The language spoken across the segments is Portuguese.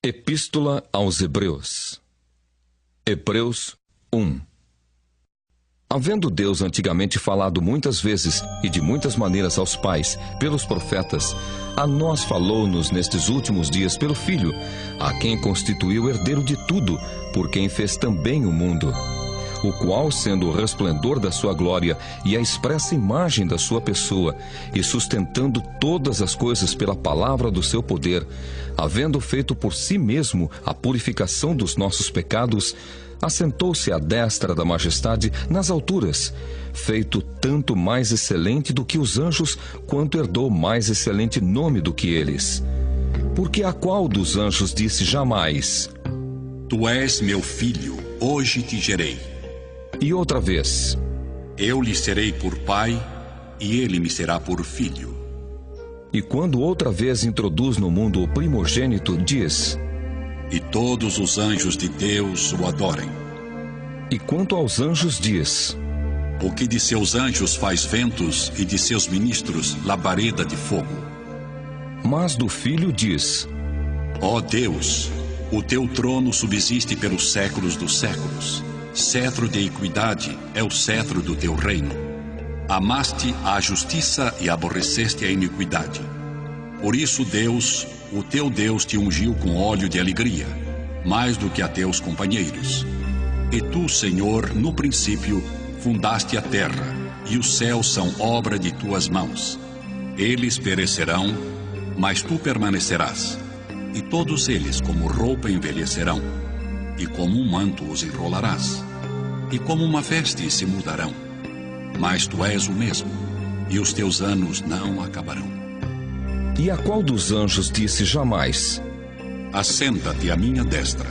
Epístola aos Hebreus. Hebreus 1. Havendo Deus antigamente falado muitas vezes e de muitas maneiras aos pais, pelos profetas, a nós falou-nos nestes últimos dias pelo Filho, a quem constituiu herdeiro de tudo, por quem fez também o mundo, o qual, sendo o resplendor da sua glória e a expressa imagem da sua pessoa, e sustentando todas as coisas pela palavra do seu poder, havendo feito por si mesmo a purificação dos nossos pecados, assentou-se à destra da majestade nas alturas, feito tanto mais excelente do que os anjos, quanto herdou mais excelente nome do que eles. Porque a qual dos anjos disse jamais: Tu és meu filho, hoje te gerei. E outra vez: Eu lhe serei por pai, e ele me será por filho. E quando outra vez introduz no mundo o primogênito, diz: E todos os anjos de Deus o adorem. E quanto aos anjos diz: O que de seus anjos faz ventos, e de seus ministros labareda de fogo. Mas do Filho diz: Ó Deus, o teu trono subsiste pelos séculos dos séculos. Cetro de equidade é o cetro do teu reino. Amaste a justiça e aborreceste a iniquidade. Por isso Deus, o teu Deus, te ungiu com óleo de alegria, mais do que a teus companheiros. E tu, Senhor, no princípio, fundaste a terra, e os céus são obra de tuas mãos. Eles perecerão, mas tu permanecerás, e todos eles como roupa envelhecerão, e como um manto os enrolarás, e como uma veste se mudarão. Mas tu és o mesmo, e os teus anos não acabarão. E a qual dos anjos disse jamais: Assenta-te à minha destra,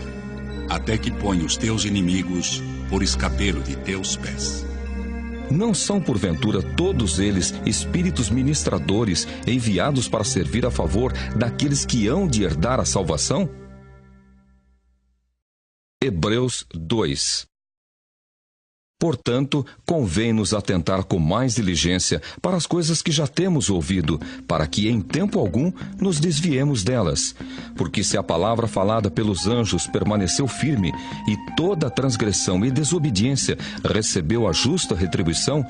até que ponha os teus inimigos por escabelo de teus pés. Não são porventura todos eles espíritos ministradores enviados para servir a favor daqueles que hão de herdar a salvação? Hebreus 2. Portanto, convém-nos atentar com mais diligência para as coisas que já temos ouvido, para que em tempo algum nos desviemos delas. Porque se a palavra falada pelos anjos permaneceu firme, e toda transgressão e desobediência recebeu a justa retribuição,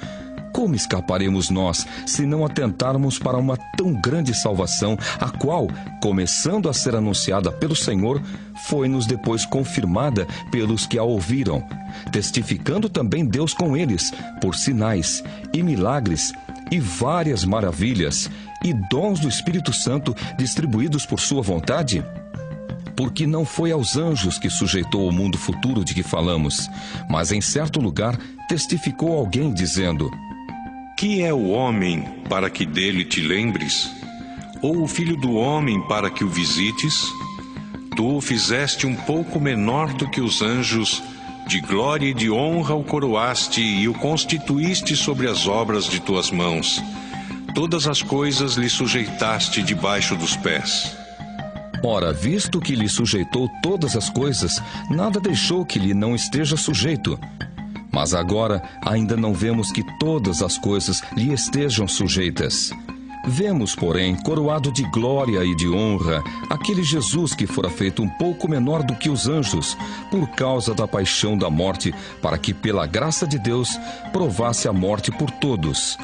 como escaparemos nós, se não atentarmos para uma tão grande salvação, a qual, começando a ser anunciada pelo Senhor, foi-nos depois confirmada pelos que a ouviram, testificando também Deus com eles, por sinais e milagres e várias maravilhas e dons do Espírito Santo distribuídos por sua vontade? Porque não foi aos anjos que sujeitou o mundo futuro de que falamos, mas em certo lugar testificou alguém dizendo: Que é o homem para que dele te lembres? Ou o filho do homem para que o visites? Tu o fizeste um pouco menor do que os anjos, de glória e de honra o coroaste e o constituíste sobre as obras de tuas mãos. Todas as coisas lhe sujeitaste debaixo dos pés. Ora, visto que lhe sujeitou todas as coisas, nada deixou que lhe não esteja sujeito. Mas agora ainda não vemos que todas as coisas lhe estejam sujeitas. Vemos, porém, coroado de glória e de honra, aquele Jesus que fora feito um pouco menor do que os anjos, por causa da paixão da morte, para que, pela graça de Deus, provasse a morte por todos.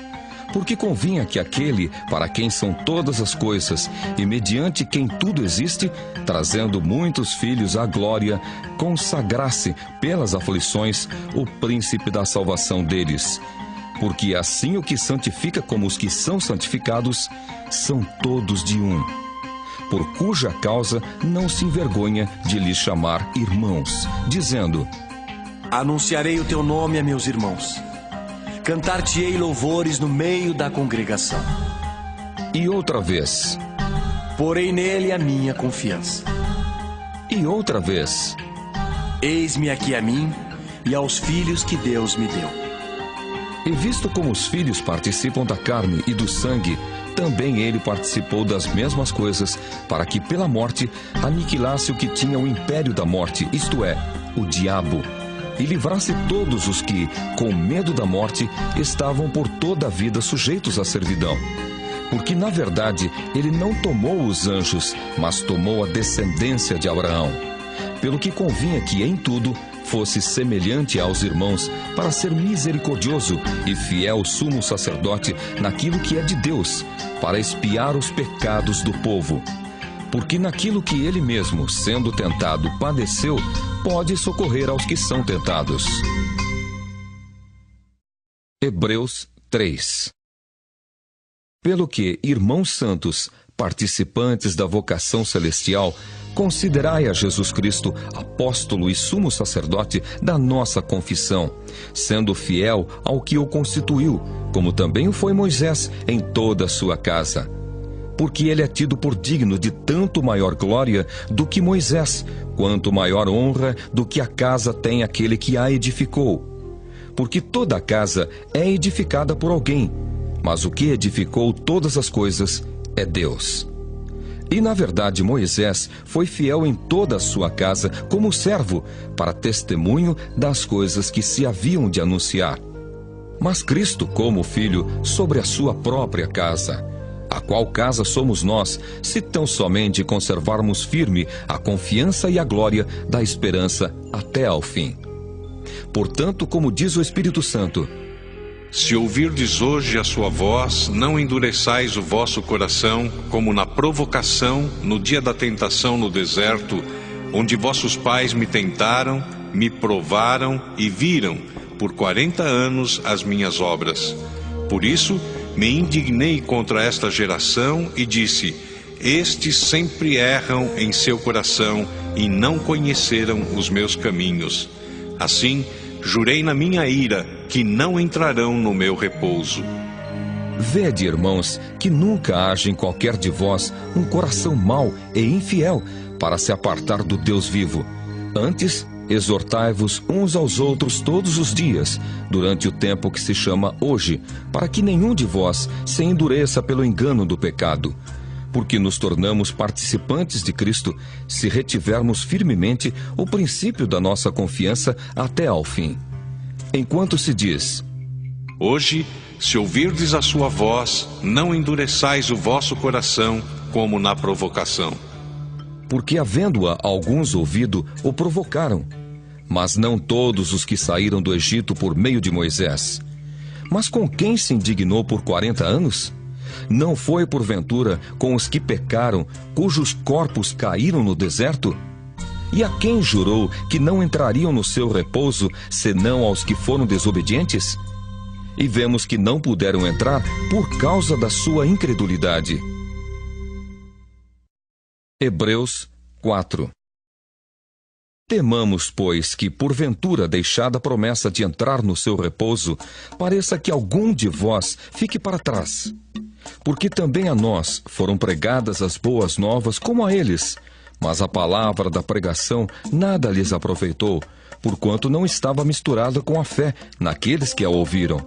Porque convinha que aquele, para quem são todas as coisas, e mediante quem tudo existe, trazendo muitos filhos à glória, consagrasse, pelas aflições, o príncipe da salvação deles. Porque assim o que santifica como os que são santificados, são todos de um. Por cuja causa não se envergonha de lhes chamar irmãos, dizendo: Anunciarei o teu nome a meus irmãos. Cantar-te-ei louvores no meio da congregação. E outra vez: Porei nele a minha confiança. E outra vez: Eis-me aqui a mim e aos filhos que Deus me deu. E visto como os filhos participam da carne e do sangue, também ele participou das mesmas coisas, para que pela morte aniquilasse o que tinha o império da morte, isto é, o diabo, e livrasse todos os que, com medo da morte, estavam por toda a vida sujeitos à servidão. Porque, na verdade, ele não tomou os anjos, mas tomou a descendência de Abraão. Pelo que convinha que, em tudo, fosse semelhante aos irmãos, para ser misericordioso e fiel sumo sacerdote naquilo que é de Deus, para expiar os pecados do povo. Porque naquilo que ele mesmo, sendo tentado, padeceu, pode socorrer aos que são tentados. Hebreus 3. Pelo que, irmãos santos, participantes da vocação celestial, considerai a Jesus Cristo, apóstolo e sumo sacerdote da nossa confissão, sendo fiel ao que o constituiu, como também o foi Moisés em toda a sua casa. Porque ele é tido por digno de tanto maior glória do que Moisés, quanto maior honra do que a casa tem aquele que a edificou. Porque toda a casa é edificada por alguém, mas o que edificou todas as coisas é Deus. E, na verdade, Moisés foi fiel em toda a sua casa como servo, para testemunho das coisas que se haviam de anunciar. Mas Cristo como filho sobre a sua própria casa, a qual casa somos nós, se tão somente conservarmos firme a confiança e a glória da esperança até ao fim. Portanto, como diz o Espírito Santo: se ouvirdes hoje a sua voz, não endureçais o vosso coração, como na provocação, no dia da tentação no deserto, onde vossos pais me tentaram, me provaram e viram, por 40 anos, as minhas obras. Por isso, me indignei contra esta geração e disse: estes sempre erram em seu coração e não conheceram os meus caminhos. Assim, jurei na minha ira que não entrarão no meu repouso. Vede, irmãos, que nunca haja em qualquer de vós um coração mau e infiel para se apartar do Deus vivo. Antes, exortai-vos uns aos outros todos os dias, durante o tempo que se chama hoje, para que nenhum de vós se endureça pelo engano do pecado. Porque nos tornamos participantes de Cristo, se retivermos firmemente o princípio da nossa confiança até ao fim. Enquanto se diz: hoje, se ouvirdes a sua voz, não endureçais o vosso coração, como na provocação. Porque havendo-a alguns ouvido, o provocaram. Mas não todos os que saíram do Egito por meio de Moisés. Mas com quem se indignou por 40 anos? Não foi, porventura, com os que pecaram, cujos corpos caíram no deserto? E a quem jurou que não entrariam no seu repouso, senão aos que foram desobedientes? E vemos que não puderam entrar por causa da sua incredulidade. Hebreus 4. Temamos, pois, que, porventura, deixada a promessa de entrar no seu repouso, pareça que algum de vós fique para trás. Porque também a nós foram pregadas as boas novas como a eles, mas a palavra da pregação nada lhes aproveitou, porquanto não estava misturada com a fé naqueles que a ouviram.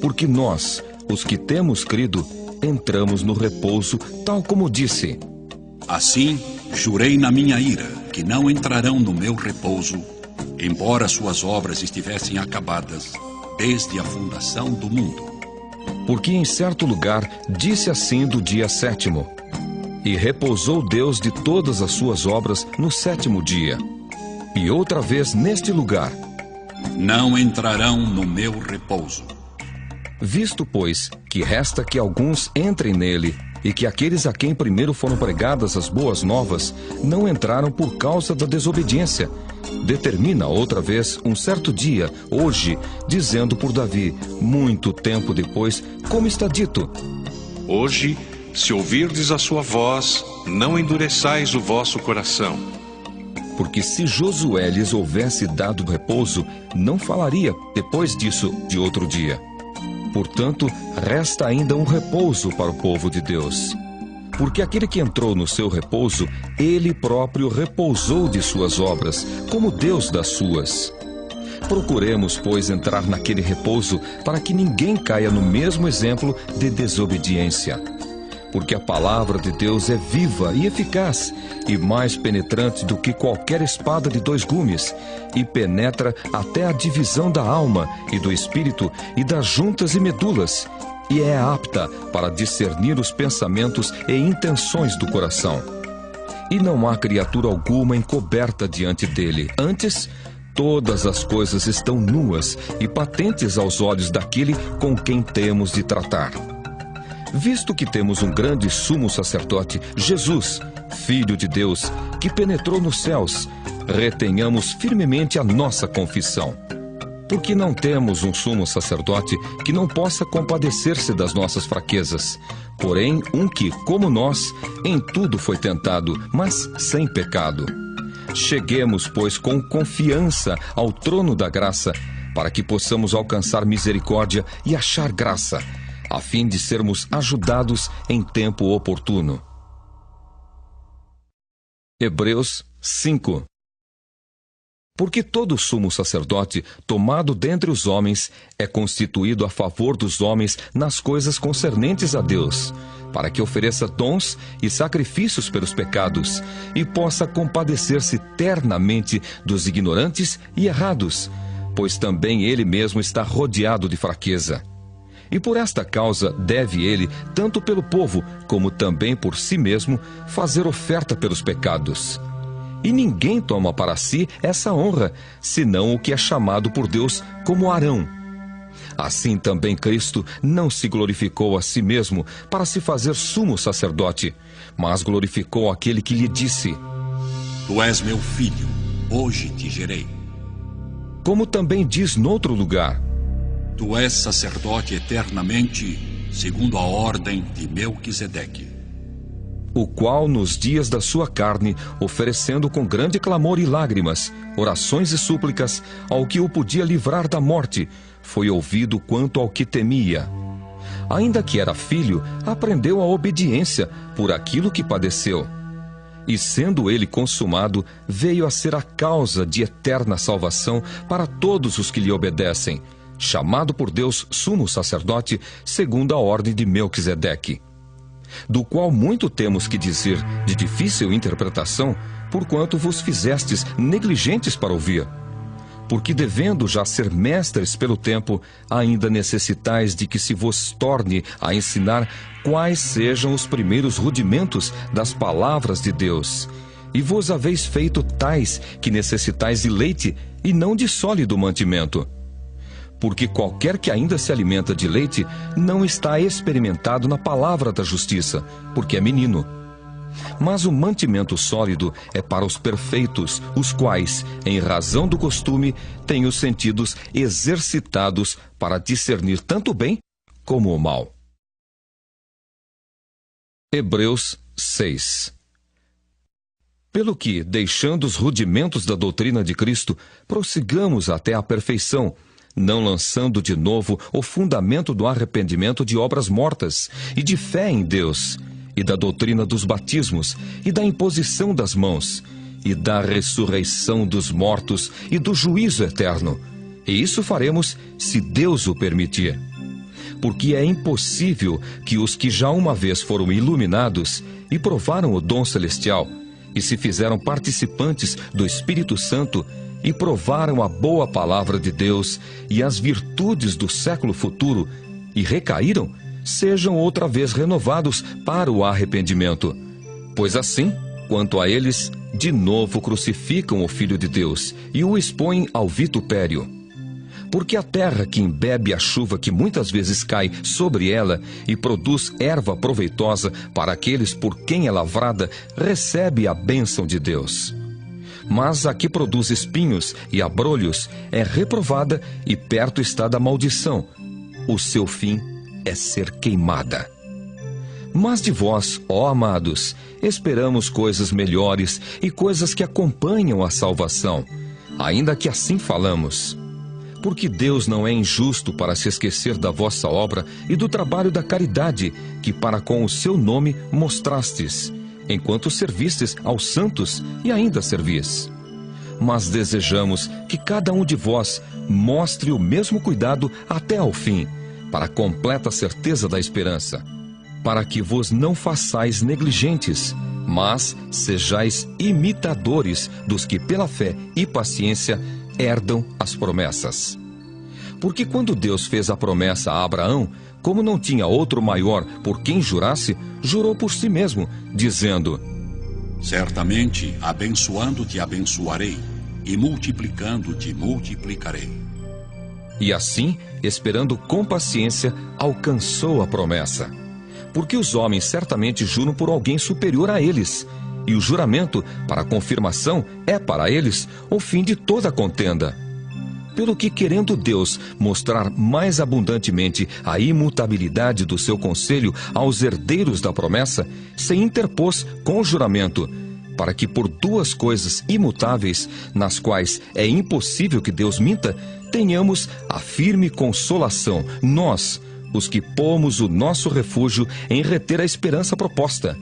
Porque nós, os que temos crido, entramos no repouso, tal como disse: assim, jurei na minha ira que não entrarão no meu repouso, embora suas obras estivessem acabadas desde a fundação do mundo. Porque em certo lugar disse assim do dia 7º: e repousou Deus de todas as suas obras no 7º dia. E outra vez neste lugar: não entrarão no meu repouso. Visto, pois, que resta que alguns entrem nele, e que aqueles a quem primeiro foram pregadas as boas novas não entraram por causa da desobediência, determina outra vez um certo dia, hoje, dizendo por Davi, muito tempo depois, como está dito: hoje, se ouvirdes a sua voz, não endureçais o vosso coração. Porque se Josué lhes houvesse dado repouso, não falaria, depois disso, de outro dia. Portanto, resta ainda um repouso para o povo de Deus. Porque aquele que entrou no seu repouso, ele próprio repousou de suas obras, como Deus das suas. Procuremos, pois, entrar naquele repouso, para que ninguém caia no mesmo exemplo de desobediência. Porque a palavra de Deus é viva e eficaz, e mais penetrante do que qualquer espada de 2 gumes, e penetra até a divisão da alma e do espírito e das juntas e medulas, e é apta para discernir os pensamentos e intenções do coração. E não há criatura alguma encoberta diante dele. Antes, todas as coisas estão nuas e patentes aos olhos daquele com quem temos de tratar. Visto que temos um grande sumo sacerdote, Jesus, Filho de Deus, que penetrou nos céus, retenhamos firmemente a nossa confissão. Porque não temos um sumo sacerdote que não possa compadecer-se das nossas fraquezas, porém um que, como nós, em tudo foi tentado, mas sem pecado. Cheguemos, pois, com confiança ao trono da graça, para que possamos alcançar misericórdia e achar graça, a fim de sermos ajudados em tempo oportuno. Hebreus 5. Porque todo sumo sacerdote, tomado dentre os homens, é constituído a favor dos homens nas coisas concernentes a Deus, para que ofereça dons e sacrifícios pelos pecados, e possa compadecer-se ternamente dos ignorantes e errados, pois também ele mesmo está rodeado de fraqueza. E por esta causa deve ele, tanto pelo povo, como também por si mesmo, fazer oferta pelos pecados. E ninguém toma para si essa honra, senão o que é chamado por Deus como Arão. Assim também Cristo não se glorificou a si mesmo para se fazer sumo sacerdote, mas glorificou aquele que lhe disse: Tu és meu filho, hoje te gerei. Como também diz noutro lugar: Tu és sacerdote eternamente, segundo a ordem de Melquisedeque. O qual nos dias da sua carne, oferecendo com grande clamor e lágrimas, orações e súplicas, ao que o podia livrar da morte, foi ouvido quanto ao que temia. Ainda que era filho, aprendeu a obediência por aquilo que padeceu. E sendo ele consumado, veio a ser a causa de eterna salvação para todos os que lhe obedecem, chamado por Deus sumo sacerdote, segundo a ordem de Melquisedeque. Do qual muito temos que dizer de difícil interpretação, porquanto vos fizestes negligentes para ouvir. Porque devendo já ser mestres pelo tempo, ainda necessitais de que se vos torne a ensinar quais sejam os primeiros rudimentos das palavras de Deus. E vos haveis feito tais que necessitais de leite e não de sólido mantimento. Porque qualquer que ainda se alimenta de leite não está experimentado na palavra da justiça, porque é menino. Mas o mantimento sólido é para os perfeitos, os quais, em razão do costume, têm os sentidos exercitados para discernir tanto o bem como o mal. Hebreus 6. Pelo que, deixando os rudimentos da doutrina de Cristo, prossigamos até a perfeição, não lançando de novo o fundamento do arrependimento de obras mortas e de fé em Deus, e da doutrina dos batismos, e da imposição das mãos, e da ressurreição dos mortos, e do juízo eterno. E isso faremos, se Deus o permitir. Porque é impossível que os que já uma vez foram iluminados e provaram o dom celestial, e se fizeram participantes do Espírito Santo, e provaram a boa palavra de Deus e as virtudes do século futuro, e recaíram, sejam outra vez renovados para o arrependimento. Pois assim, quanto a eles, de novo crucificam o Filho de Deus e o expõem ao vitupério. Porque a terra que embebe a chuva que muitas vezes cai sobre ela e produz erva proveitosa para aqueles por quem é lavrada, recebe a bênção de Deus. Mas a que produz espinhos e abrolhos é reprovada e perto está da maldição. O seu fim é ser queimada. Mas de vós, ó amados, esperamos coisas melhores e coisas que acompanham a salvação, ainda que assim falamos. Porque Deus não é injusto para se esquecer da vossa obra e do trabalho da caridade que para com o seu nome mostrastes, enquanto servistes aos santos e ainda servis. Mas desejamos que cada um de vós mostre o mesmo cuidado até ao fim, para a completa certeza da esperança, para que vos não façais negligentes, mas sejais imitadores dos que pela fé e paciência herdam as promessas. Porque quando Deus fez a promessa a Abraão, como não tinha outro maior por quem jurasse, jurou por si mesmo, dizendo: Certamente, abençoando-te abençoarei, e multiplicando-te multiplicarei. E assim, esperando com paciência, alcançou a promessa. Porque os homens certamente juram por alguém superior a eles, e o juramento, para confirmação, é para eles o fim de toda contenda. Pelo que, querendo Deus mostrar mais abundantemente a imutabilidade do seu conselho aos herdeiros da promessa, se interpôs com o juramento, para que por duas coisas imutáveis, nas quais é impossível que Deus minta, tenhamos a firme consolação, nós, os que pomos o nosso refúgio em reter a esperança proposta,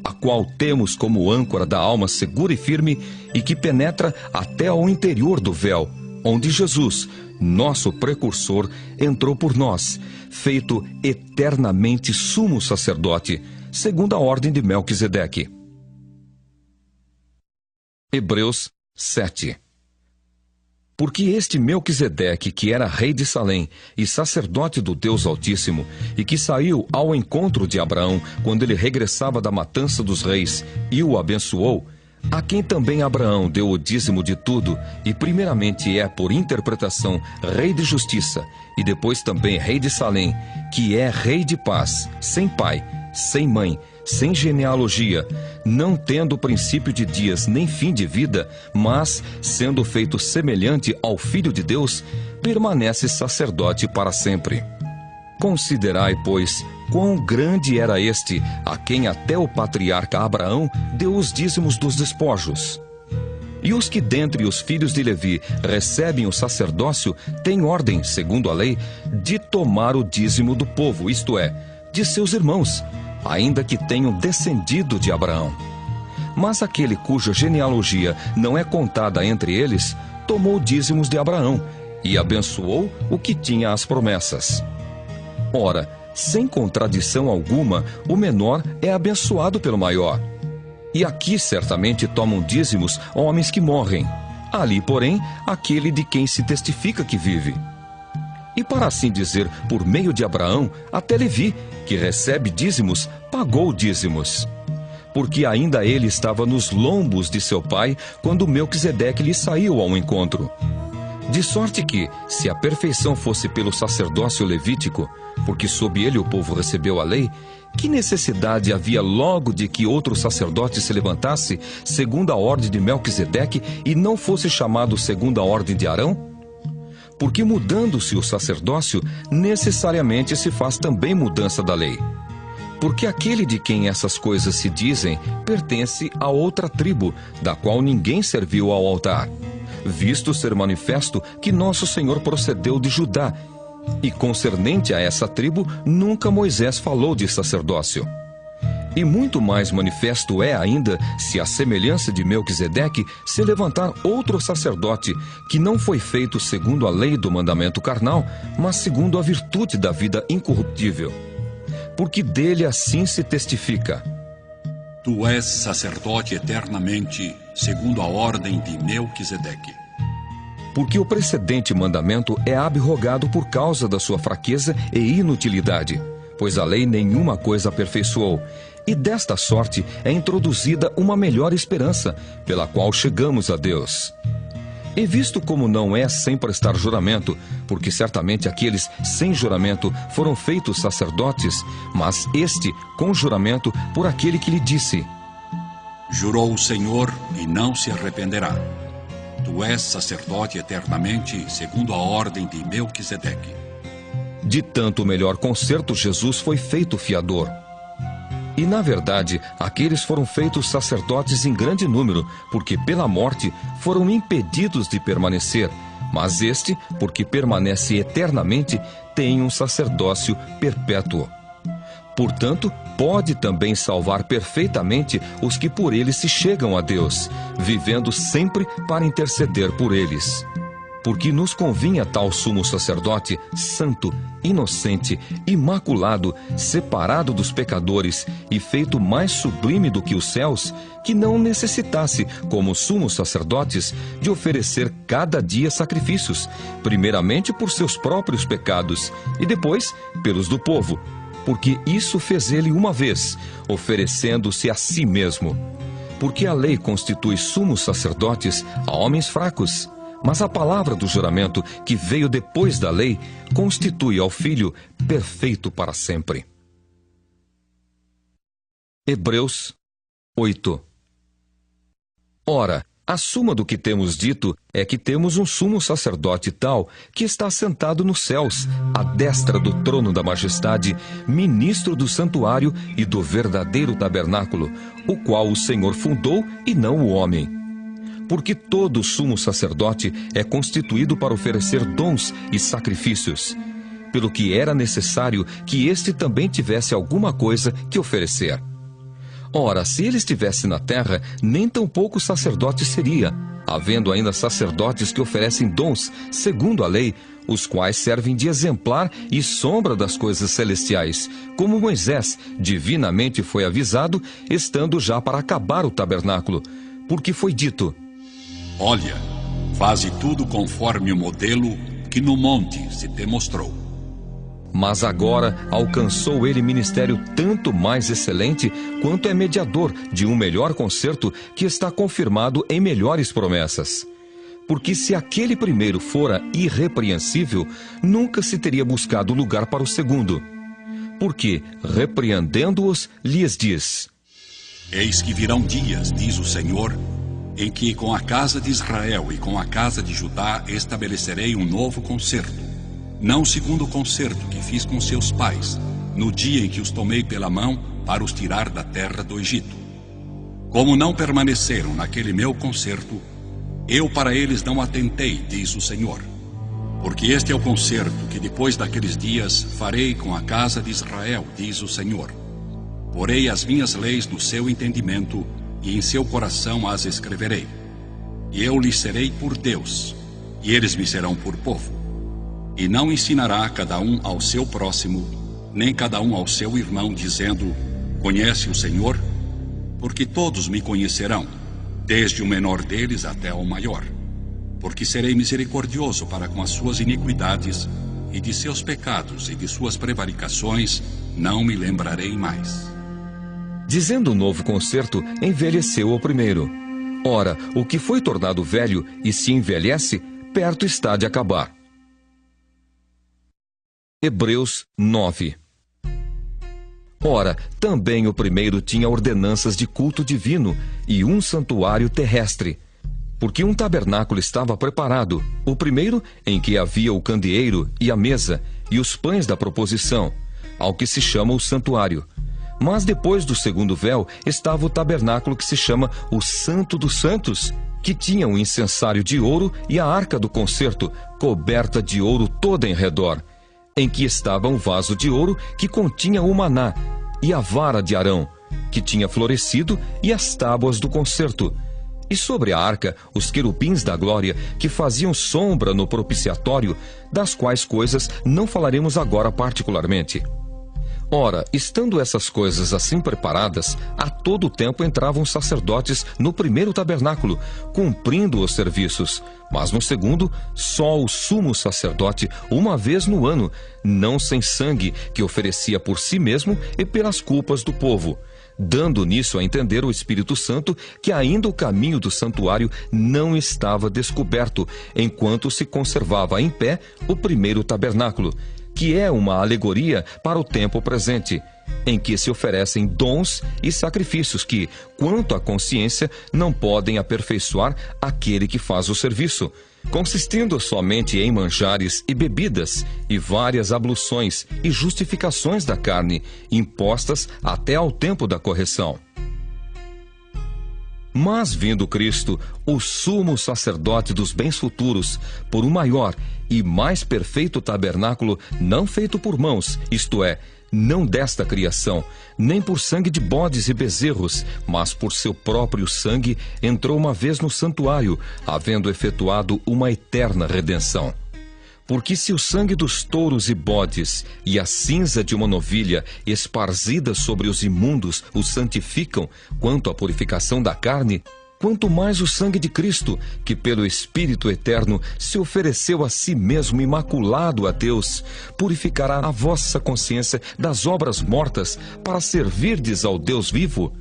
a qual temos como âncora da alma segura e firme, e que penetra até ao interior do véu, onde Jesus, nosso precursor, entrou por nós, feito eternamente sumo sacerdote, segundo a ordem de Melquisedeque. Hebreus 7. Porque este Melquisedeque, que era rei de Salém e sacerdote do Deus Altíssimo, e que saiu ao encontro de Abraão quando ele regressava da matança dos reis e o abençoou, a quem também Abraão deu o dízimo de tudo, e primeiramente é, por interpretação, rei de justiça, e depois também rei de Salém, que é rei de paz, sem pai, sem mãe, sem genealogia, não tendo princípio de dias nem fim de vida, mas, sendo feito semelhante ao Filho de Deus, permanece sacerdote para sempre. Considerai, pois, quão grande era este, a quem até o patriarca Abraão deu os dízimos dos despojos. E os que dentre os filhos de Levi recebem o sacerdócio têm ordem, segundo a lei, de tomar o dízimo do povo, isto é, de seus irmãos, ainda que tenham descendido de Abraão. Mas aquele cuja genealogia não é contada entre eles, tomou dízimos de Abraão e abençoou o que tinha as promessas. Ora, sem contradição alguma, o menor é abençoado pelo maior. E aqui certamente tomam dízimos homens que morrem. Ali, porém, aquele de quem se testifica que vive. E para assim dizer, por meio de Abraão, até Levi, que recebe dízimos, pagou dízimos. Porque ainda ele estava nos lombos de seu pai, quando Melquisedeque lhe saiu ao encontro. De sorte que, se a perfeição fosse pelo sacerdócio levítico, porque sob ele o povo recebeu a lei, que necessidade havia logo de que outro sacerdote se levantasse, segundo a ordem de Melquisedeque, e não fosse chamado segundo a ordem de Arão? Porque mudando-se o sacerdócio, necessariamente se faz também mudança da lei. Porque aquele de quem essas coisas se dizem pertence a outra tribo, da qual ninguém serviu ao altar, visto ser manifesto que nosso Senhor procedeu de Judá, e concernente a essa tribo, nunca Moisés falou de sacerdócio. E muito mais manifesto é ainda, se a semelhança de Melquisedeque se levantar outro sacerdote, que não foi feito segundo a lei do mandamento carnal, mas segundo a virtude da vida incorruptível. Porque dele assim se testifica: Tu és sacerdote eternamente, segundo a ordem de Melquisedeque. Porque o precedente mandamento é abrogado por causa da sua fraqueza e inutilidade, pois a lei nenhuma coisa aperfeiçoou, e desta sorte é introduzida uma melhor esperança, pela qual chegamos a Deus. E visto como não é sem prestar juramento, porque certamente aqueles sem juramento foram feitos sacerdotes, mas este com juramento por aquele que lhe disse: Jurou o Senhor e não se arrependerá. Tu és sacerdote eternamente, segundo a ordem de Melquisedeque. De tanto melhor concerto, Jesus foi feito fiador. E, na verdade, aqueles foram feitos sacerdotes em grande número, porque pela morte foram impedidos de permanecer, mas este, porque permanece eternamente, tem um sacerdócio perpétuo. Portanto, pode também salvar perfeitamente os que por ele se chegam a Deus, vivendo sempre para interceder por eles. porque nos convinha tal sumo sacerdote, santo, inocente, imaculado, separado dos pecadores e feito mais sublime do que os céus, que não necessitasse, como sumos sacerdotes, de oferecer cada dia sacrifícios, primeiramente por seus próprios pecados e depois pelos do povo, porque isso fez ele uma vez, oferecendo-se a si mesmo. Porque a lei constitui sumos sacerdotes a homens fracos, mas a palavra do juramento, que veio depois da lei, constitui ao Filho perfeito para sempre. Hebreus 8. Ora, a suma do que temos dito é que temos um sumo sacerdote tal, que está sentado nos céus, à destra do trono da majestade, ministro do santuário e do verdadeiro tabernáculo, o qual o Senhor fundou e não o homem. Porque todo sumo sacerdote é constituído para oferecer dons e sacrifícios, pelo que era necessário que este também tivesse alguma coisa que oferecer. Ora, se ele estivesse na terra, nem tampouco sacerdote seria, havendo ainda sacerdotes que oferecem dons, segundo a lei, os quais servem de exemplar e sombra das coisas celestiais, como Moisés divinamente foi avisado, estando já para acabar o tabernáculo, porque foi dito: Olha, faze tudo conforme o modelo que no monte se te mostrou. Mas agora alcançou ele ministério tanto mais excelente, quanto é mediador de um melhor concerto que está confirmado em melhores promessas. Porque se aquele primeiro fora irrepreensível, nunca se teria buscado lugar para o segundo. Porque, repreendendo-os, lhes diz: Eis que virão dias, diz o Senhor, em que com a casa de Israel e com a casa de Judá estabelecerei um novo concerto, não segundo o concerto que fiz com seus pais, no dia em que os tomei pela mão para os tirar da terra do Egito. Como não permaneceram naquele meu concerto, eu para eles não atentei, diz o Senhor. Porque este é o concerto que depois daqueles dias farei com a casa de Israel, diz o Senhor. Porei as minhas leis no seu entendimento e em seu coração as escreverei. E eu lhes serei por Deus, e eles me serão por povo. E não ensinará cada um ao seu próximo, nem cada um ao seu irmão, dizendo: Conhece o Senhor? Porque todos me conhecerão, desde o menor deles até o maior. Porque serei misericordioso para com as suas iniquidades, e de seus pecados e de suas prevaricações não me lembrarei mais. Dizendo o novo concerto, envelheceu o primeiro. Ora, o que foi tornado velho e se envelhece, perto está de acabar. Hebreus 9. Ora, também o primeiro tinha ordenanças de culto divino e um santuário terrestre, porque um tabernáculo estava preparado, o primeiro em que havia o candeeiro e a mesa e os pães da proposição, ao que se chama o santuário. Mas depois do segundo véu estava o tabernáculo que se chama o Santo dos Santos, que tinha um incensário de ouro e a arca do concerto, coberta de ouro toda em redor, em que estava um vaso de ouro que continha o maná, e a vara de Arão, que tinha florescido, e as tábuas do concerto. E sobre a arca, os querubins da glória, que faziam sombra no propiciatório, das quais coisas não falaremos agora particularmente. Ora, estando essas coisas assim preparadas, a todo tempo entravam os sacerdotes no primeiro tabernáculo, cumprindo os serviços. Mas no segundo, só o sumo sacerdote, uma vez no ano, não sem sangue, que oferecia por si mesmo e pelas culpas do povo, dando nisso a entender o Espírito Santo que ainda o caminho do santuário não estava descoberto, enquanto se conservava em pé o primeiro tabernáculo, que é uma alegoria para o tempo presente, em que se oferecem dons e sacrifícios que, quanto à consciência, não podem aperfeiçoar aquele que faz o serviço, consistindo somente em manjares e bebidas, e várias abluções e justificações da carne, impostas até ao tempo da correção. Mas vindo Cristo, o sumo sacerdote dos bens futuros, por um maior e mais perfeito tabernáculo, não feito por mãos, isto é, não desta criação, nem por sangue de bodes e bezerros, mas por seu próprio sangue, entrou uma vez no santuário, havendo efetuado uma eterna redenção. Porque se o sangue dos touros e bodes e a cinza de uma novilha esparzida sobre os imundos os santificam quanto à purificação da carne, quanto mais o sangue de Cristo, que pelo Espírito Eterno se ofereceu a si mesmo imaculado a Deus, purificará a vossa consciência das obras mortas para servirdes ao Deus vivo.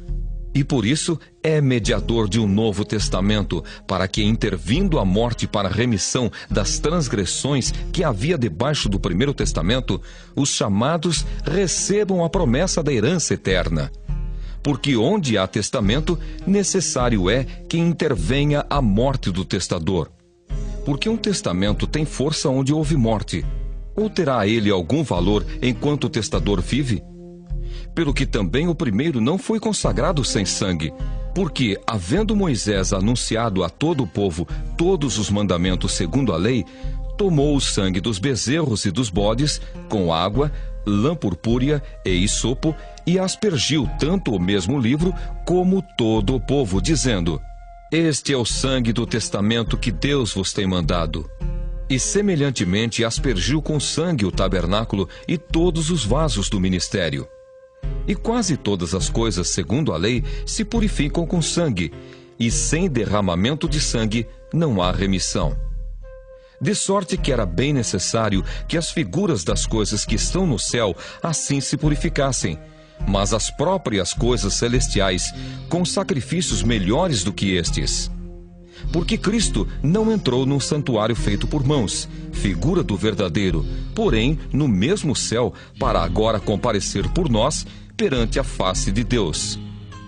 E por isso é mediador de um novo testamento, para que, intervindo a morte para a remissão das transgressões que havia debaixo do primeiro testamento, os chamados recebam a promessa da herança eterna. Porque onde há testamento, necessário é que intervenha a morte do testador. Porque um testamento tem força onde houve morte, ou terá ele algum valor enquanto o testador vive? Pelo que também o primeiro não foi consagrado sem sangue, porque, havendo Moisés anunciado a todo o povo todos os mandamentos segundo a lei, tomou o sangue dos bezerros e dos bodes, com água, lã purpúrea e isopo, e aspergiu tanto o mesmo livro como todo o povo, dizendo: Este é o sangue do testamento que Deus vos tem mandado. E semelhantemente aspergiu com sangue o tabernáculo e todos os vasos do ministério. E quase todas as coisas, segundo a lei, se purificam com sangue, e sem derramamento de sangue não há remissão. De sorte que era bem necessário que as figuras das coisas que estão no céu assim se purificassem, mas as próprias coisas celestiais com sacrifícios melhores do que estes. Porque Cristo não entrou num santuário feito por mãos, figura do verdadeiro, porém no mesmo céu, para agora comparecer por nós perante a face de Deus.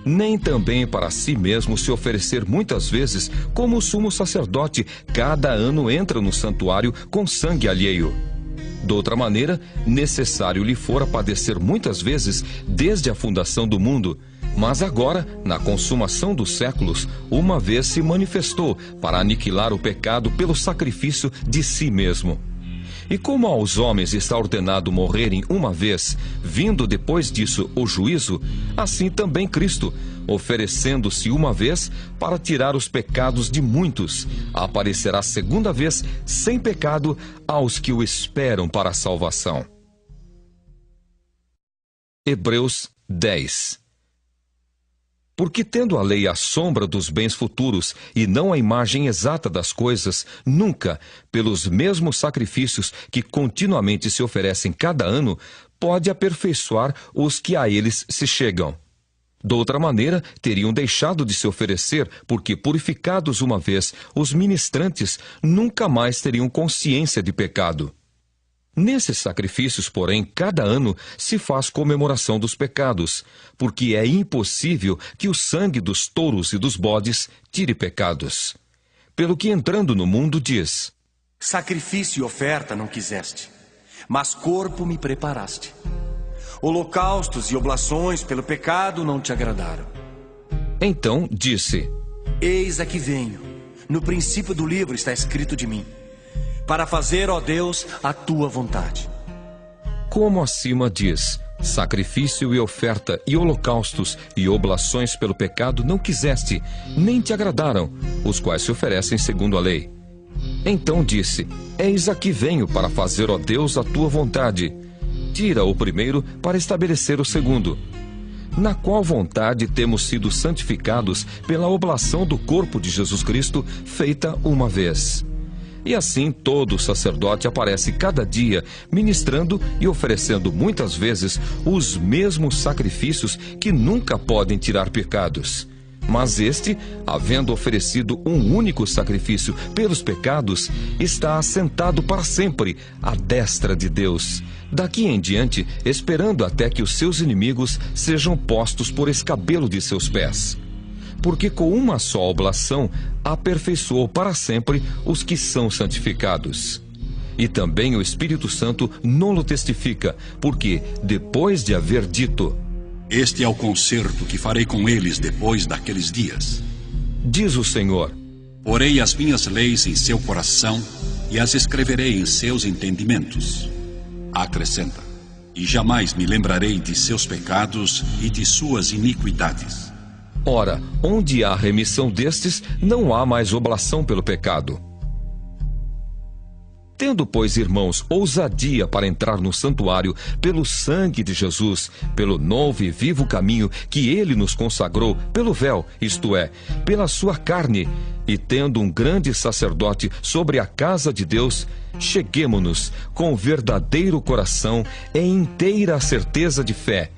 Nem também para si mesmo se oferecer muitas vezes, como o sumo sacerdote cada ano entra no santuário com sangue alheio. Doutra maneira, necessário lhe fora padecer muitas vezes desde a fundação do mundo, mas agora, na consumação dos séculos, uma vez se manifestou para aniquilar o pecado pelo sacrifício de si mesmo. E como aos homens está ordenado morrerem uma vez, vindo depois disso o juízo, assim também Cristo, oferecendo-se uma vez para tirar os pecados de muitos, aparecerá segunda vez sem pecado aos que o esperam para a salvação. Hebreus 10. Porque tendo a lei a sombra dos bens futuros e não a imagem exata das coisas, nunca, pelos mesmos sacrifícios que continuamente se oferecem cada ano, pode aperfeiçoar os que a eles se chegam. Doutra maneira, teriam deixado de se oferecer, porque purificados uma vez, os ministrantes nunca mais teriam consciência de pecado. Nesses sacrifícios, porém, cada ano se faz comemoração dos pecados, porque é impossível que o sangue dos touros e dos bodes tire pecados. Pelo que, entrando no mundo, diz: Sacrifício e oferta não quiseste, mas corpo me preparaste. Holocaustos e oblações pelo pecado não te agradaram. Então disse: Eis aqui venho. No princípio do livro está escrito de mim, para fazer, ó Deus, a tua vontade. Como acima diz: sacrifício e oferta e holocaustos e oblações pelo pecado não quiseste, nem te agradaram, os quais se oferecem segundo a lei. Então disse: Eis aqui venho para fazer, ó Deus, a tua vontade. Tira o primeiro para estabelecer o segundo. Na qual vontade temos sido santificados pela oblação do corpo de Jesus Cristo, feita uma vez. E assim todo sacerdote aparece cada dia, ministrando e oferecendo muitas vezes os mesmos sacrifícios que nunca podem tirar pecados. Mas este, havendo oferecido um único sacrifício pelos pecados, está assentado para sempre à destra de Deus, daqui em diante esperando até que os seus inimigos sejam postos por escabelo de seus pés. Porque com uma só oblação aperfeiçoou para sempre os que são santificados. E também o Espírito Santo nolo testifica, porque, depois de haver dito: Este é o concerto que farei com eles depois daqueles dias. Diz o Senhor: Porei as minhas leis em seu coração e as escreverei em seus entendimentos. Acrescenta: e jamais me lembrarei de seus pecados e de suas iniquidades. Ora, onde há remissão destes, não há mais oblação pelo pecado. Tendo, pois, irmãos, ousadia para entrar no santuário pelo sangue de Jesus, pelo novo e vivo caminho que ele nos consagrou, pelo véu, isto é, pela sua carne, e tendo um grande sacerdote sobre a casa de Deus, cheguemo-nos com verdadeiro coração e inteira certeza de fé,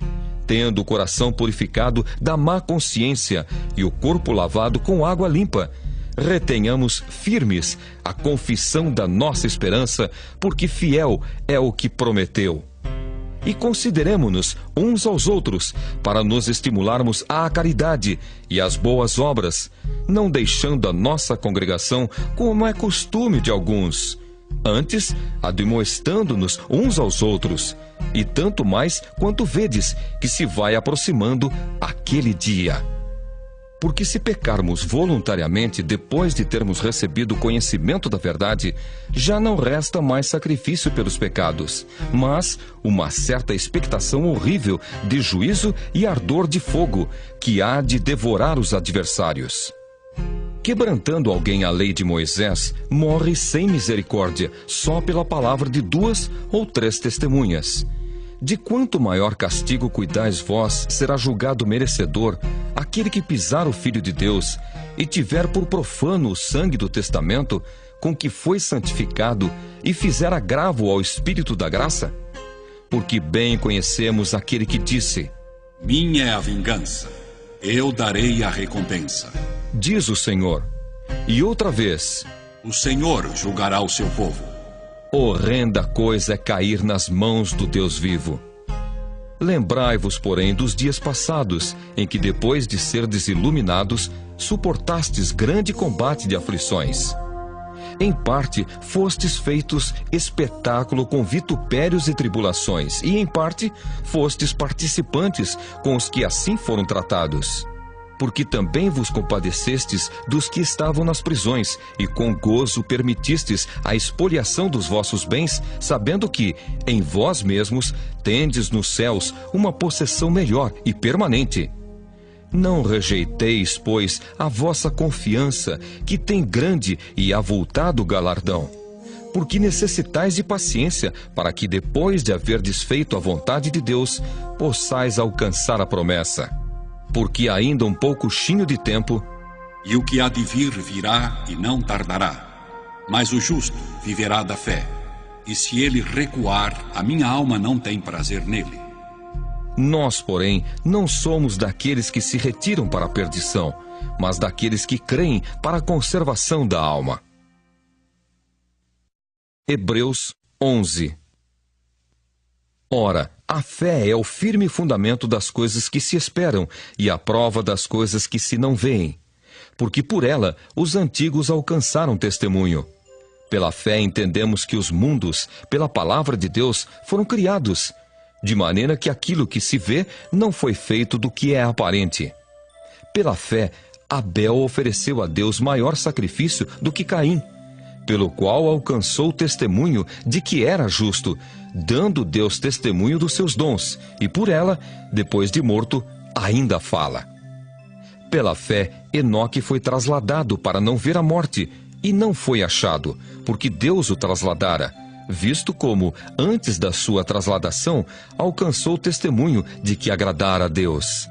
tendo o coração purificado da má consciência e o corpo lavado com água limpa. Retenhamos firmes a confissão da nossa esperança, porque fiel é o que prometeu. E consideremo-nos uns aos outros, para nos estimularmos à caridade e às boas obras, não deixando a nossa congregação como é costume de alguns, antes admoestando-nos uns aos outros, e tanto mais quanto vedes que se vai aproximando aquele dia. Porque se pecarmos voluntariamente depois de termos recebido o conhecimento da verdade, já não resta mais sacrifício pelos pecados, mas uma certa expectação horrível de juízo e ardor de fogo, que há de devorar os adversários. Quebrantando alguém a lei de Moisés, morre sem misericórdia, só pela palavra de 2 ou 3 testemunhas. De quanto maior castigo cuidais vós, será julgado merecedor aquele que pisar o Filho de Deus e tiver por profano o sangue do testamento com que foi santificado e fizer agravo ao Espírito da graça? Porque bem conhecemos aquele que disse: minha é a vingança, eu darei a recompensa. Diz o Senhor. E outra vez: o Senhor julgará o seu povo. Horrenda coisa é cair nas mãos do Deus vivo. Lembrai-vos, porém, dos dias passados, em que depois de serdes iluminados, suportastes grande combate de aflições. Em parte, fostes feitos espetáculo com vitupérios e tribulações, e em parte, fostes participantes com os que assim foram tratados. Porque também vos compadecestes dos que estavam nas prisões, e com gozo permitistes a expoliação dos vossos bens, sabendo que, em vós mesmos, tendes nos céus uma possessão melhor e permanente. Não rejeiteis, pois, a vossa confiança, que tem grande e avultado galardão. Porque necessitais de paciência, para que, depois de haverdes feito a vontade de Deus, possais alcançar a promessa. Porque ainda um poucochinho de tempo, e o que há de vir virá e não tardará. Mas o justo viverá da fé, e se ele recuar, a minha alma não tem prazer nele. Nós, porém, não somos daqueles que se retiram para a perdição, mas daqueles que creem para a conservação da alma. Hebreus 11. Ora, a fé é o firme fundamento das coisas que se esperam e a prova das coisas que se não veem. Porque por ela os antigos alcançaram testemunho. Pela fé entendemos que os mundos, pela palavra de Deus, foram criados, de maneira que aquilo que se vê não foi feito do que é aparente. Pela fé, Abel ofereceu a Deus maior sacrifício do que Caim, pelo qual alcançou o testemunho de que era justo, dando Deus testemunho dos seus dons, e por ela, depois de morto, ainda fala. Pela fé, Enoque foi trasladado para não ver a morte, e não foi achado, porque Deus o trasladara, visto como, antes da sua trasladação, alcançou o testemunho de que agradara a Deus.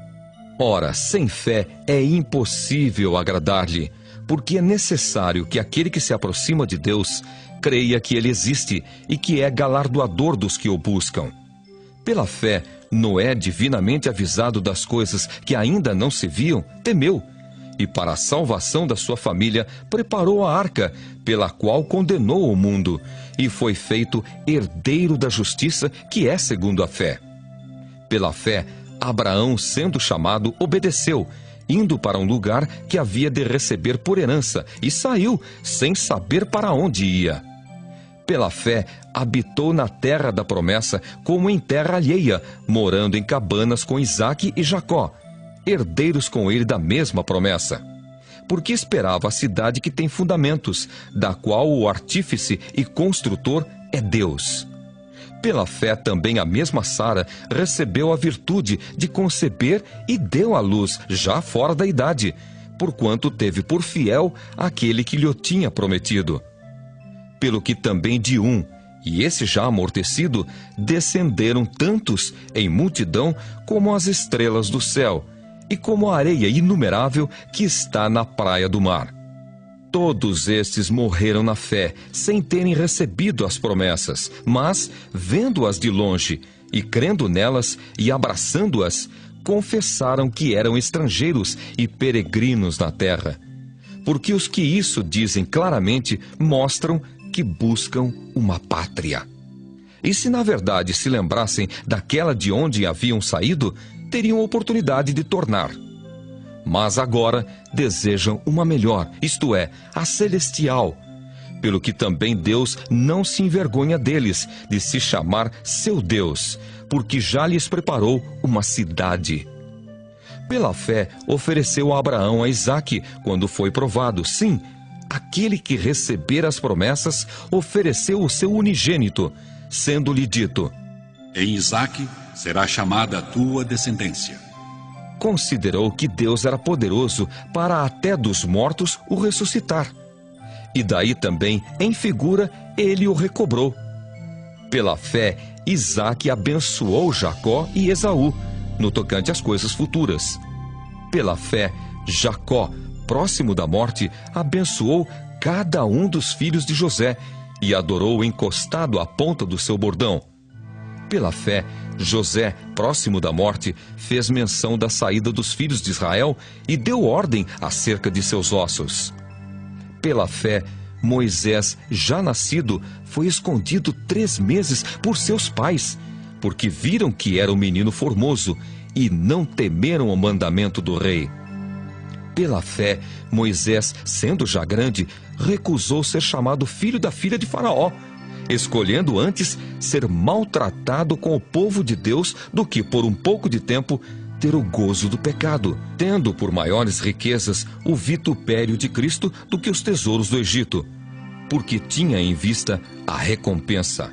Ora, sem fé é impossível agradar-lhe, porque é necessário que aquele que se aproxima de Deus creia que ele existe e que é galardoador dos que o buscam. Pela fé, Noé, divinamente avisado das coisas que ainda não se viam, temeu, e para a salvação da sua família preparou a arca, pela qual condenou o mundo, e foi feito herdeiro da justiça, que é segundo a fé. Pela fé, Abraão, sendo chamado, obedeceu, indo para um lugar que havia de receber por herança, e saiu, sem saber para onde ia. Pela fé, habitou na terra da promessa, como em terra alheia, morando em cabanas com Isaque e Jacó, herdeiros com ele da mesma promessa. porque esperava a cidade que tem fundamentos, da qual o artífice e construtor é Deus. Pela fé também a mesma Sara recebeu a virtude de conceber e deu à luz já fora da idade, porquanto teve por fiel aquele que lhe tinha prometido. Pelo que também de um, e esse já amortecido, descenderam tantos em multidão como as estrelas do céu, e como a areia inumerável que está na praia do mar. Todos estes morreram na fé, sem terem recebido as promessas, mas, vendo-as de longe, e crendo nelas, e abraçando-as, confessaram que eram estrangeiros e peregrinos na terra. Porque os que isso dizem claramente mostram que buscam uma pátria. E se na verdade se lembrassem daquela de onde haviam saído, teriam oportunidade de tornar. Mas agora desejam uma melhor, isto é, a celestial. Pelo que também Deus não se envergonha deles, de se chamar seu Deus, porque já lhes preparou uma cidade. Pela fé ofereceu a Abraão a Isaque, quando foi provado. Sim, aquele que receber as promessas ofereceu o seu unigênito, sendo-lhe dito: em Isaque será chamada a tua descendência. Considerou que Deus era poderoso para até dos mortos o ressuscitar. E daí também, em figura, ele o recobrou. Pela fé, Isaque abençoou Jacó e Esaú, no tocante às coisas futuras. Pela fé, Jacó, próximo da morte, abençoou cada um dos filhos de José e adorou encostado à ponta do seu bordão. Pela fé, José, próximo da morte, fez menção da saída dos filhos de Israel e deu ordem acerca de seus ossos. Pela fé, Moisés, já nascido, foi escondido 3 meses por seus pais, porque viram que era um menino formoso e não temeram o mandamento do rei. Pela fé, Moisés, sendo já grande, recusou ser chamado filho da filha de Faraó, escolhendo antes ser maltratado com o povo de Deus do que por um pouco de tempo ter o gozo do pecado, tendo por maiores riquezas o vitupério de Cristo do que os tesouros do Egito, porque tinha em vista a recompensa.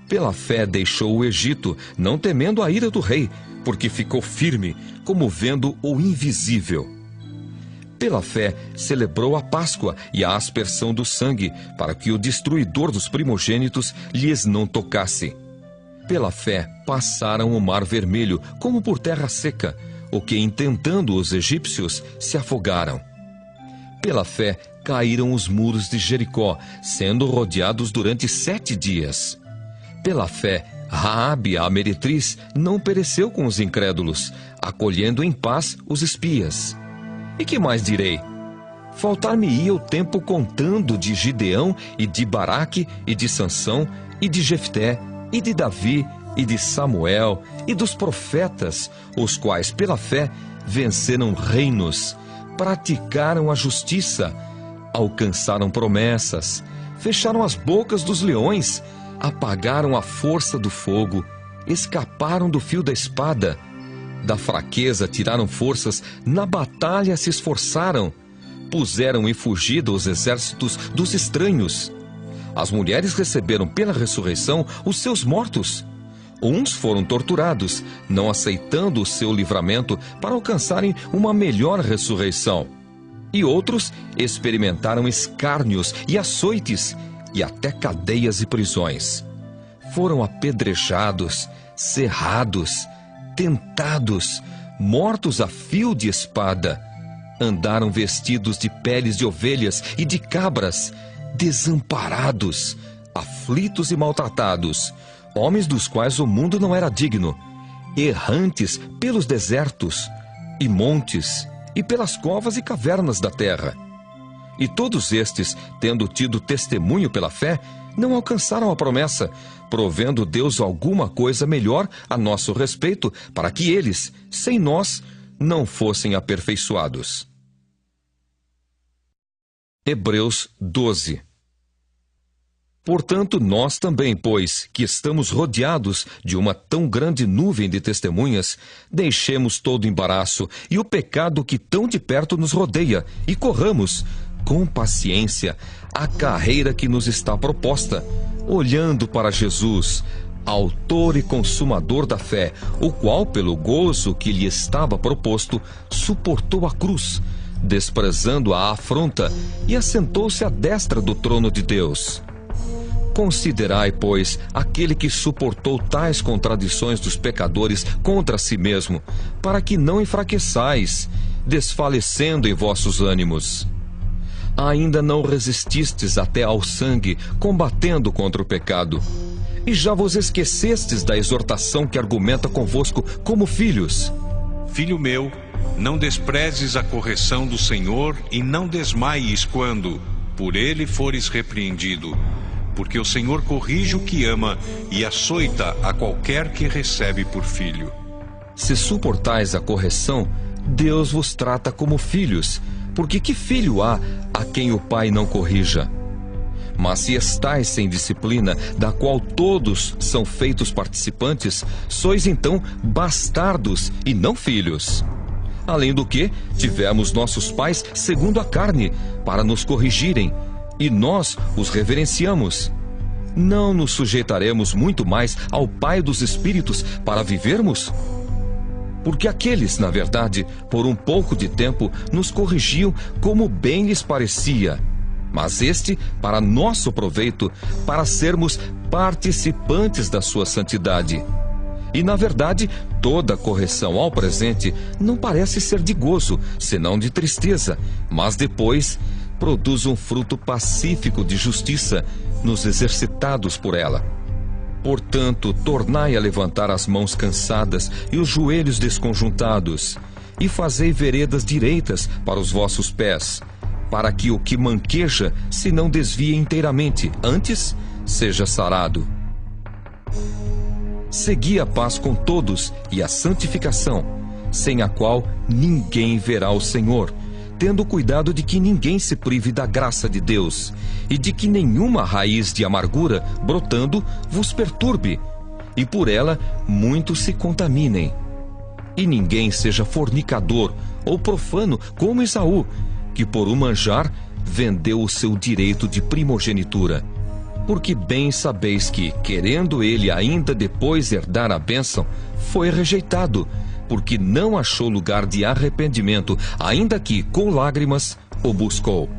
Pela fé deixou o Egito, não temendo a ira do rei, porque ficou firme, como vendo o invisível. Pela fé, celebrou a Páscoa e a aspersão do sangue, para que o destruidor dos primogênitos lhes não tocasse. Pela fé, passaram o mar vermelho, como por terra seca, o que, intentando os egípcios, se afogaram. Pela fé, caíram os muros de Jericó, sendo rodeados durante 7 dias. Pela fé, Raabe, a meretriz, não pereceu com os incrédulos, acolhendo em paz os espias. E que mais direi? Faltar-me-ia o tempo contando de Gideão e de Baraque e de Sansão e de Jefté e de Davi e de Samuel e dos profetas, os quais pela fé venceram reinos, praticaram a justiça, alcançaram promessas, fecharam as bocas dos leões, apagaram a força do fogo, escaparam do fio da espada. Da fraqueza tiraram forças, na batalha se esforçaram, puseram em fugida os exércitos dos estranhos. As mulheres receberam pela ressurreição os seus mortos. Uns foram torturados, não aceitando o seu livramento para alcançarem uma melhor ressurreição. E outros experimentaram escárnios e açoites, e até cadeias e prisões. Foram apedrejados, cerrados, tentados, mortos a fio de espada. Andaram vestidos de peles de ovelhas e de cabras, desamparados, aflitos e maltratados, homens dos quais o mundo não era digno, errantes pelos desertos e montes e pelas covas e cavernas da terra. E todos estes, tendo tido testemunho pela fé, não alcançaram a promessa, provendo Deus alguma coisa melhor a nosso respeito, para que eles, sem nós, não fossem aperfeiçoados. Hebreus 12. Portanto, nós também, pois, que estamos rodeados de uma tão grande nuvem de testemunhas, deixemos todo o embaraço e o pecado que tão de perto nos rodeia e corramos, com paciência, a carreira que nos está proposta, olhando para Jesus, autor e consumador da fé, o qual, pelo gozo que lhe estava proposto, suportou a cruz, desprezando a afronta, e assentou-se à destra do trono de Deus. Considerai, pois, aquele que suportou tais contradições dos pecadores contra si mesmo, para que não enfraqueçais, desfalecendo em vossos ânimos. Ainda não resististes até ao sangue, combatendo contra o pecado. E já vos esquecestes da exortação que argumenta convosco como filhos. Filho meu, não desprezes a correção do Senhor e não desmaies quando, por ele, fores repreendido. Porque o Senhor corrige o que ama e açoita a qualquer que recebe por filho. Se suportais a correção, Deus vos trata como filhos, porque que filho há a quem o pai não corrija? Mas se estais sem disciplina, da qual todos são feitos participantes, sois então bastardos e não filhos. Além do que, tivemos nossos pais segundo a carne, para nos corrigirem, e nós os reverenciamos. Não nos sujeitaremos muito mais ao Pai dos Espíritos para vivermos? Porque aqueles, na verdade, por um pouco de tempo, nos corrigiam como bem lhes parecia, mas este para nosso proveito, para sermos participantes da sua santidade. E, na verdade, toda correção ao presente não parece ser de gozo, senão de tristeza, mas depois produz um fruto pacífico de justiça nos exercitados por ela. Portanto, tornai a levantar as mãos cansadas e os joelhos desconjuntados, e fazei veredas direitas para os vossos pés, para que o que manqueja se não desvie inteiramente, antes seja sarado. Segui a paz com todos e a santificação, sem a qual ninguém verá o Senhor, tendo cuidado de que ninguém se prive da graça de Deus, e de que nenhuma raiz de amargura, brotando, vos perturbe, e por ela muitos se contaminem. E ninguém seja fornicador ou profano como Esaú, que por um manjar vendeu o seu direito de primogenitura. Porque bem sabeis que, querendo ele ainda depois herdar a bênção, foi rejeitado, porque não achou lugar de arrependimento, ainda que, com lágrimas, o buscou.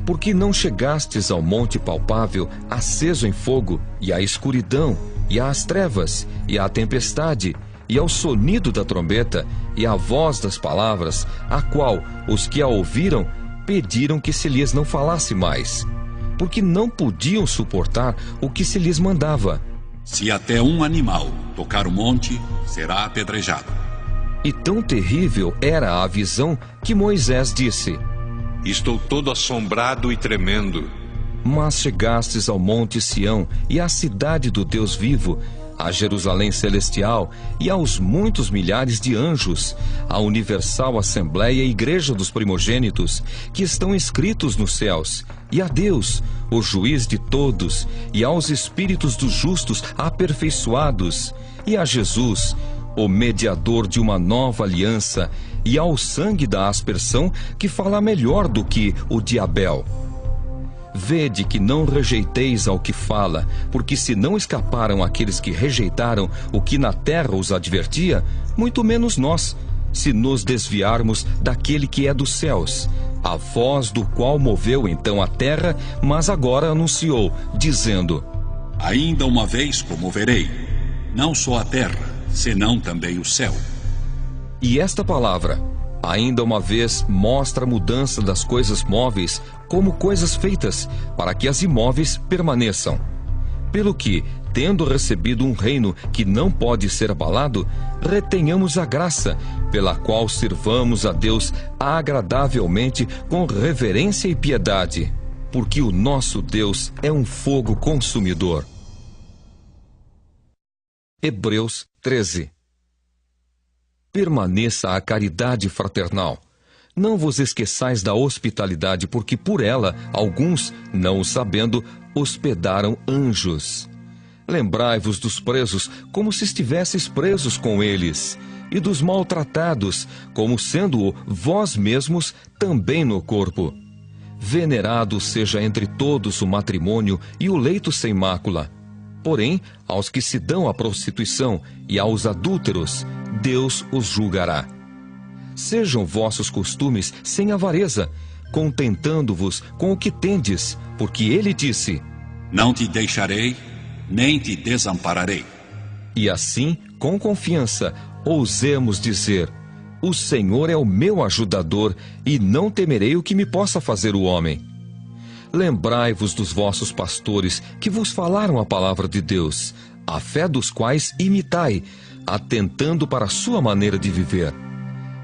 Porque não chegastes ao monte palpável, aceso em fogo, e à escuridão, e às trevas, e à tempestade, e ao sonido da trombeta, e à voz das palavras, a qual os que a ouviram pediram que se lhes não falasse mais, porque não podiam suportar o que se lhes mandava. Se até um animal tocar o monte, será apedrejado. E tão terrível era a visão que Moisés disse: Estou todo assombrado e tremendo. Mas chegastes ao monte Sião e à cidade do Deus vivo, a Jerusalém celestial e aos muitos milhares de anjos, à universal assembleia e igreja dos primogênitos, que estão escritos nos céus, e a Deus, o juiz de todos, e aos espíritos dos justos aperfeiçoados, e a Jesus, o mediador de uma nova aliança, e ao sangue da aspersão, que fala melhor do que o de Abel. Vede que não rejeiteis ao que fala, porque se não escaparam aqueles que rejeitaram o que na terra os advertia, muito menos nós, se nos desviarmos daquele que é dos céus, a voz do qual moveu então a terra, mas agora anunciou, dizendo: Ainda uma vez comoverei, não só a terra, senão também o céu. E esta palavra, ainda uma vez, mostra a mudança das coisas móveis como coisas feitas, para que as imóveis permaneçam. Pelo que, tendo recebido um reino que não pode ser abalado, retenhamos a graça, pela qual sirvamos a Deus agradavelmente com reverência e piedade, porque o nosso Deus é um fogo consumidor. Hebreus 13. Permaneça a caridade fraternal. não vos esqueçais da hospitalidade, porque por ela, alguns, não o sabendo, hospedaram anjos. Lembrai-vos dos presos, como se estivesseis presos com eles, e dos maltratados, como sendo-o vós mesmos também no corpo. Venerado seja entre todos o matrimônio e o leito sem mácula. Porém, aos que se dão à prostituição e aos adúlteros, Deus os julgará. Sejam vossos costumes sem avareza, contentando-vos com o que tendes, porque ele disse: Não te deixarei, nem te desampararei. E assim, com confiança, ousemos dizer: o Senhor é o meu ajudador, e não temerei o que me possa fazer o homem. Lembrai-vos dos vossos pastores, que vos falaram a palavra de Deus, a fé dos quais imitai, atentando para a sua maneira de viver.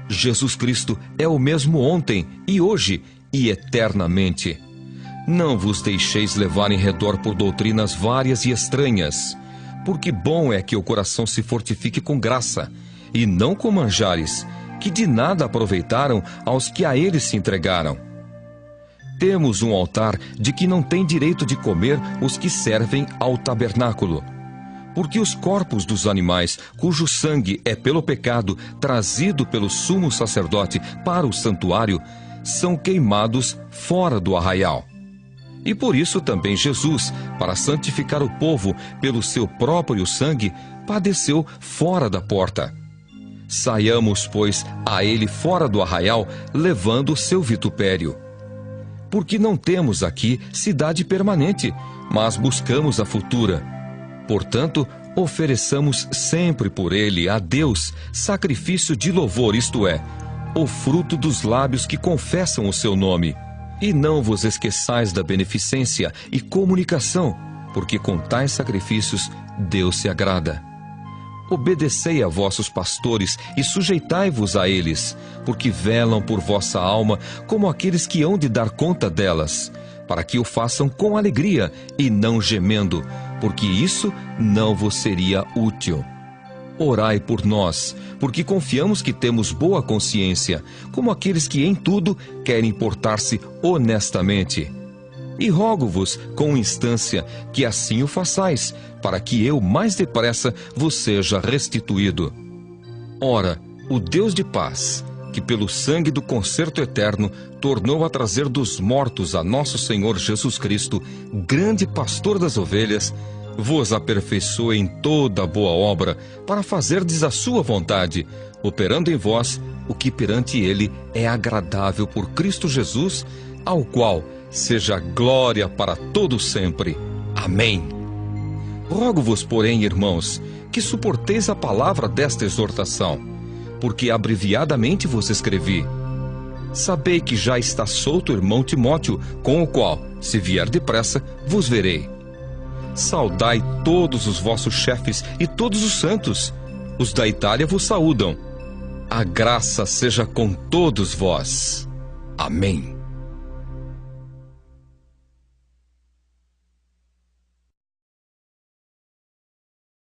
Jesus Cristo é o mesmo ontem, e hoje, e eternamente. Não vos deixeis levar em redor por doutrinas várias e estranhas, porque bom é que o coração se fortifique com graça, e não com manjares, que de nada aproveitaram aos que a eles se entregaram. Temos um altar de que não tem direito de comer os que servem ao tabernáculo. Porque os corpos dos animais, cujo sangue é pelo pecado trazido pelo sumo sacerdote para o santuário, são queimados fora do arraial. E por isso também Jesus, para santificar o povo pelo seu próprio sangue, padeceu fora da porta. Saiamos, pois, a ele fora do arraial, levando o seu vitupério. Porque não temos aqui cidade permanente, mas buscamos a futura. Portanto, ofereçamos sempre por ele a Deus sacrifício de louvor, isto é, o fruto dos lábios que confessam o seu nome. E não vos esqueçais da beneficência e comunicação, porque com tais sacrifícios Deus se agrada. Obedecei a vossos pastores e sujeitai-vos a eles, porque velam por vossa alma como aqueles que hão de dar conta delas, para que o façam com alegria e não gemendo, porque isso não vos seria útil. Orai por nós, porque confiamos que temos boa consciência, como aqueles que em tudo querem portar-se honestamente. E rogo-vos com instância que assim o façais, para que eu mais depressa vos seja restituído. Ora, o Deus de paz, que pelo sangue do concerto eterno tornou a trazer dos mortos a nosso Senhor Jesus Cristo, grande pastor das ovelhas, vos aperfeiçoe em toda boa obra, para fazerdes a sua vontade, operando em vós o que perante ele é agradável por Cristo Jesus, ao qual seja glória para todo sempre. Amém. Rogo-vos, porém, irmãos, que suporteis a palavra desta exortação, porque abreviadamente vos escrevi. Sabei que já está solto o irmão Timóteo, com o qual, se vier depressa, vos verei. Saudai todos os vossos chefes e todos os santos. Os da Itália vos saúdam. A graça seja com todos vós. Amém.